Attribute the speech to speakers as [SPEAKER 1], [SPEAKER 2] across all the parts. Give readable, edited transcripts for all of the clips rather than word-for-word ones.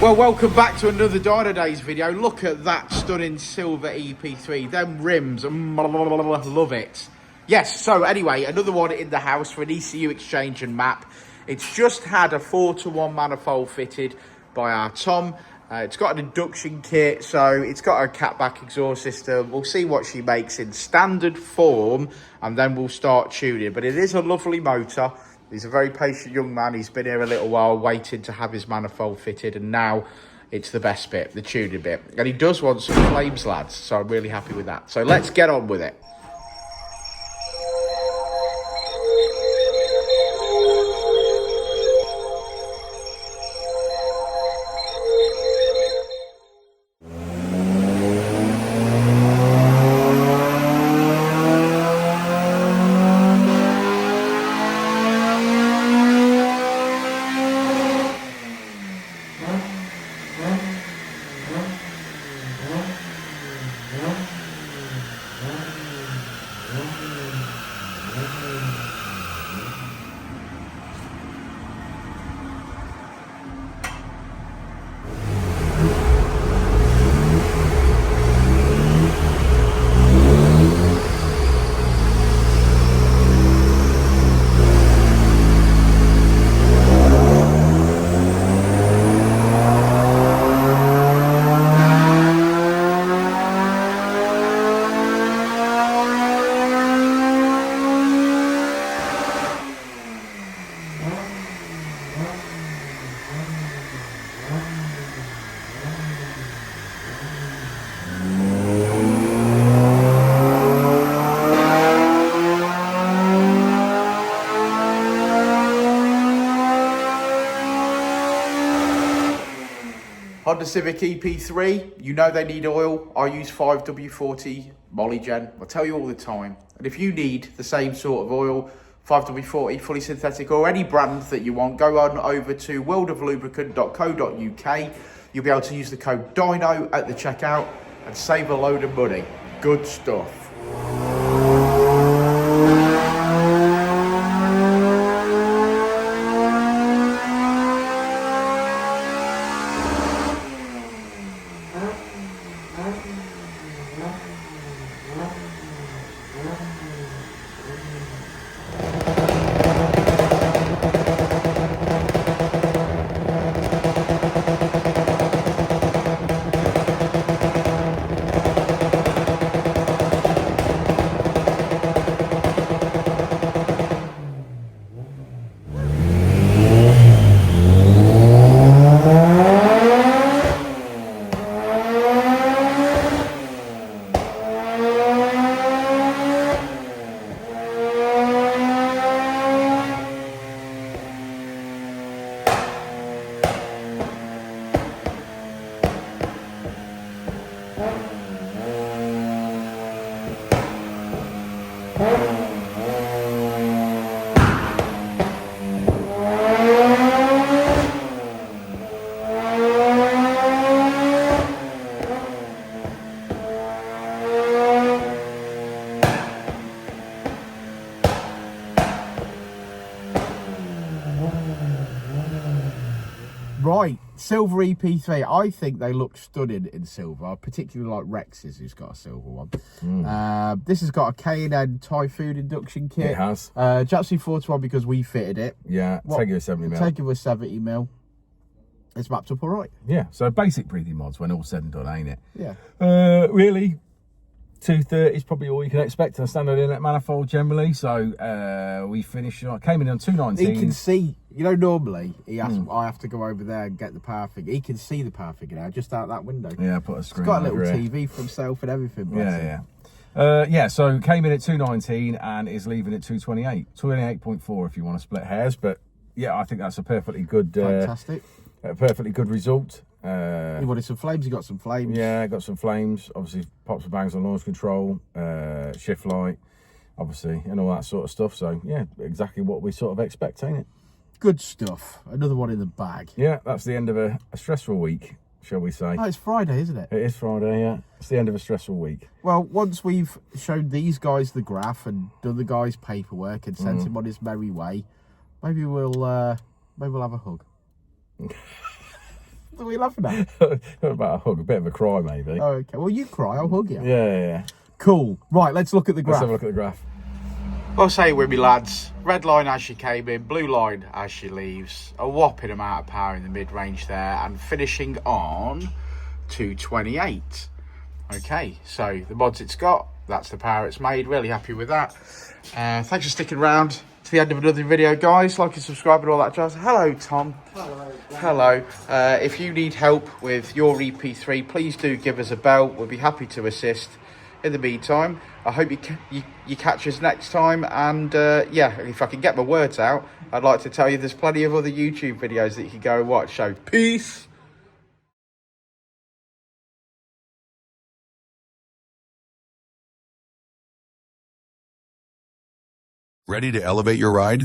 [SPEAKER 1] Well, welcome back to another Dynodaze video. Look at that stunning silver EP3. Them rims, love it. Yes, so anyway, another one in the house for an ECU exchange and map. It's just had a 4-to-1 manifold fitted by our Tom. It's got an induction kit, so it's got a catback exhaust system. We'll see what she makes in standard form, and then we'll start tuning. But it is a lovely motor. He's a very patient young man. He's been here a little while waiting to have his manifold fitted, and now it's the best bit, the tuning bit. And he does want some flames, lads, so I'm really happy with that. So let's get on with it. Honda Civic EP3, you know they need oil. I use 5W40 Molygen. I tell you all the time. And if you need the same sort of oil, 5W40, fully synthetic, or any brand that you want, go on over to worldoflubricant.co.uk. You'll be able to use the code Dyno at the checkout and save a load of money. Good stuff. Right, silver EP3. I think they look stunning in silver. I particularly like Rex's, who's got a silver one. This has got a K&N Typhoon induction kit.
[SPEAKER 2] It has.
[SPEAKER 1] Jackson 4-to-1 because we fitted it.
[SPEAKER 2] Yeah, take it with 70 mil.
[SPEAKER 1] Take it with 70 mil. It's mapped up all right.
[SPEAKER 2] Yeah, so basic breathing mods when all said and done, ain't it?
[SPEAKER 1] Yeah.
[SPEAKER 2] Really, 230 is probably all you can expect in a standard inlet manifold generally. So we finished, came in on 219.
[SPEAKER 1] He can see, you know, normally he has, I have to go over there and get the power figure. He can see the power figure now, just out that window.
[SPEAKER 2] Yeah, put a screen.
[SPEAKER 1] It's got a little TV for himself and everything.
[SPEAKER 2] Yeah. Yeah, so came in at 219 and is leaving at 228. 28.4 if you want to split hairs, but yeah, I think that's a perfectly good,
[SPEAKER 1] fantastic.
[SPEAKER 2] A perfectly good result.
[SPEAKER 1] He wanted some flames, he got some flames.
[SPEAKER 2] Yeah, got some flames. Obviously, pops and bangs on launch control, shift light, obviously, and all that sort of stuff. So, yeah, exactly what we sort of expect, ain't it?
[SPEAKER 1] Good stuff. Another one in the bag.
[SPEAKER 2] Yeah, that's the end of a stressful week, shall we say.
[SPEAKER 1] Oh, it's Friday, isn't it?
[SPEAKER 2] It is Friday, yeah. It's the end of a stressful week.
[SPEAKER 1] Well, once we've shown these guys the graph and done the guy's paperwork and sent him on his merry way, maybe we'll have a hug. What are we laughing at?
[SPEAKER 2] About a hug, a bit of a cry maybe.
[SPEAKER 1] Oh, okay. Well, you cry, I'll hug you.
[SPEAKER 2] Yeah.
[SPEAKER 1] Cool. Right, let's look at the graph.
[SPEAKER 2] Let's have a look at the graph.
[SPEAKER 1] Well, say it with me, lads. Red line as she came in, blue line as she leaves. A whopping amount of power in the mid-range there, and finishing on 228. Okay, so the mods it's got, that's the power it's made. Really happy with that. Thanks for sticking around to the end of another video, guys. Like and subscribe and all that jazz. Hello, Tom. Hello. If you need help with your EP3, please do give us a bell. We'll be happy to assist. In the meantime, I hope you catch us next time. And yeah, if I can get my words out, I'd like to tell you there's plenty of other YouTube videos that you can go and watch. So, peace.
[SPEAKER 3] Ready to elevate your ride?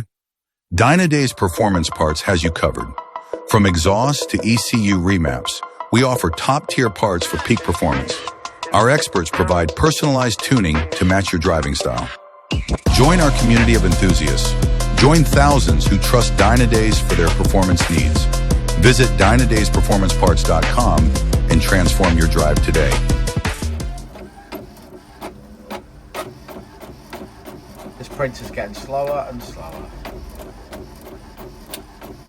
[SPEAKER 3] Dynodaze Performance Parts has you covered. From exhaust to ECU remaps, we offer top-tier parts for peak performance. Our experts provide personalized tuning to match your driving style. Join our community of enthusiasts. Join thousands who trust Dynodaze for their performance needs. Visit DynodazePerformanceParts.com and transform your drive today.
[SPEAKER 1] This printer's getting slower and slower.